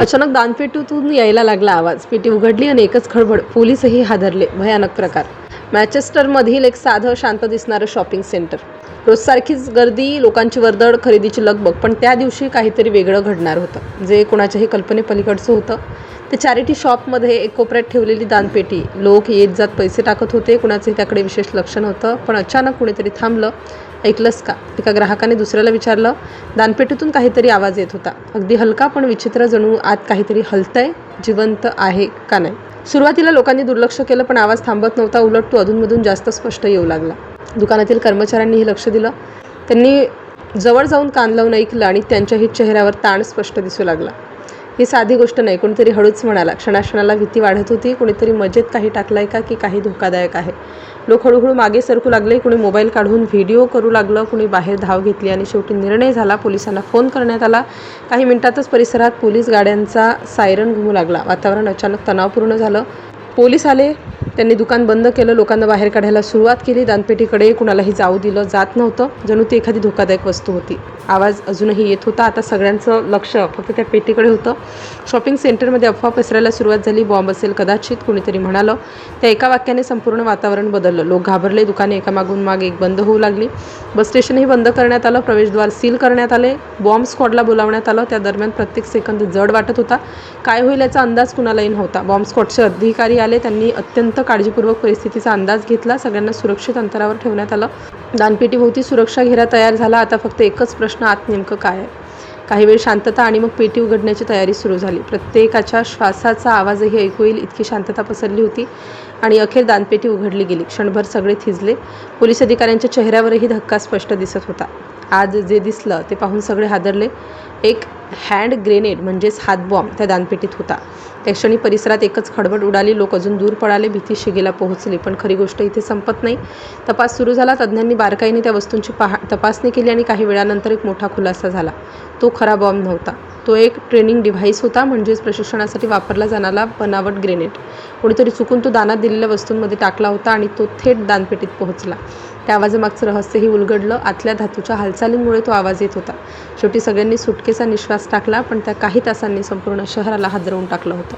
अचानक दानपेटीतून यायला लागला आवाज. पेटी उघडली आणि एकच खळबळ. पोलीसही हादरले. भयानक प्रकार. मँचेस्टरमधील एक साधं शांत दिसणारं शॉपिंग सेंटर. रोजसारखीच गर्दी, लोकांची वर्दळ, खरेदीची लगबग. पण त्या दिवशी काहीतरी वेगळं घडणार होतं, जे कोणाच्याही कल्पनेपलीकडचं होतं. ते चॅरिटी शॉपमध्ये एक कोपऱ्यात ठेवलेली दानपेटी. लोक येत जात पैसे टाकत होते. कुणाचंही त्याकडे विशेष लक्ष नव्हतं. पण अचानक कुणीतरी थांबलं. ऐकलंस का? एका ग्राहकाने दुसऱ्याला विचारलं. दानपेटीतून काहीतरी आवाज येत होता. अगदी हलका पण विचित्र, जणू आत काहीतरी हलतंय, जिवंत आहे का नाही. सुरुवातीला लोकांनी दुर्लक्ष केलं, पण आवाज थांबत नव्हता. उलट तो अधूनमधून जास्त स्पष्ट येऊ लागला. दुकानातील कर्मचाऱ्यांनीही लक्ष दिलं. त्यांनी जवळ जाऊन कान लावून ऐकलं आणि त्यांच्याही चेहऱ्यावर ताण स्पष्ट दिसू लागला. ही साधी गोष्ट नाही, कोणीतरी हळूच म्हणाला. क्षणाक्षणाला भीती वाढत होती. कोणीतरी मजेत काही टाकलंय का, की काही धोकादायक आहे. लोक हळूहळू मागे सरकू लागले. कुणी मोबाईल काढून व्हिडिओ करू लागलं. कुणी बाहेर धाव घेतली आणि शेवटी निर्णय झाला. पोलिसांना फोन करण्यात आला. काही मिनिटातच परिसरात पोलीस गाड्यांचा सायरन घुमू लागला. वातावरण अचानक तणावपूर्ण झालं. पोलीस आले. त्यांनी दुकान बंद केलं. लोकांना बाहेर काढायला सुरुवात केली. दानपेटीकडे कुणालाही जाऊ दिलं जात नव्हतं. जणू ती एखादी धोकादायक वस्तू होती. आवाज अजूनही येत होता. आता सगळ्यांचं लक्ष फक्त त्या पेटीकडे होतं. शॉपिंग सेंटरमध्ये अफवा पसरायला सुरुवात झाली. बॉम्ब असेल कदाचित, कुणीतरी म्हणालं. त्या एका वाक्याने संपूर्ण वातावरण बदललं. लोक घाबरले. दुकाने एकामागून मागे एक बंद होऊ लागली. बस स्टेशनही बंद करण्यात आलं. प्रवेशद्वार सील करण्यात आले. बॉम्ब स्क्वॉडला बोलावण्यात आलं. त्या दरम्यान प्रत्येक सेकंद जड वाटत होता. काय होईल याचा अंदाज कुणालाही नव्हता. बॉम्ब स्क्वॉडचे अधिकारी आले. त्यांनी अत्यंत काळजीपूर्वक परिस्थितीचा अंदाज घेतला. सगळ्यांना सुरक्षित अंतरावर ठेवण्यात आलं. दानपेटीभोवती सुरक्षा घेरा तयार झाला. आता फक्त एकच प्रश्न, आत नेमकं काय आहे. काही वेळ शांतता आणि मग पेटी उघडण्याची तयारी सुरू झाली. प्रत्येकाच्या श्वासाचा आवाजही ऐकू येईल इतकी शांतता पसरली होती. आणि अखेर दानपेटी उघडली गेली. क्षणभर सगळे थिजले. पोलीस अधिकाऱ्यांच्या चेहऱ्यावरही धक्का स्पष्ट दिसत होता. आज जे दिसलं ते पाहून सगळे हादरले. एक हँड ग्रेनेड म्हणजेच हातबॉम्ब त्या दानपेटीत होता. त्या क्षणी परिसरात एकच खडबड उडाली. लोक अजून दूर पळाले. भीती शिगेला पोहोचली. पण खरी गोष्ट इथे संपत नाही. तपास सुरू झाला. तज्ज्ञांनी बारकाईने त्या वस्तूंची तपासणी केली आणि काही वेळानंतर एक मोठा खुलासा झाला. तो खरा बॉम्ब नव्हता. तो एक ट्रेनिंग डिव्हाइस होता, म्हणजेच प्रशिक्षणासाठी वापरला जाणारा बनावट ग्रेनेड. कोणीतरी चुकून तो दानात दिलेल्या वस्तूंमध्ये टाकला होता आणि तो थेट दानपेटीत पोहोचला. त्या आवाजामागचं रहस्यही उलगडलं. आतल्या धातूच्या हालचालींमुळे तो आवाज येत होता. शेवटी सगळ्यांनी सुटकेचा निश्वास टाकला. पण त्या काही तासांनी संपूर्ण शहराला हादरवून टाकलं होतं.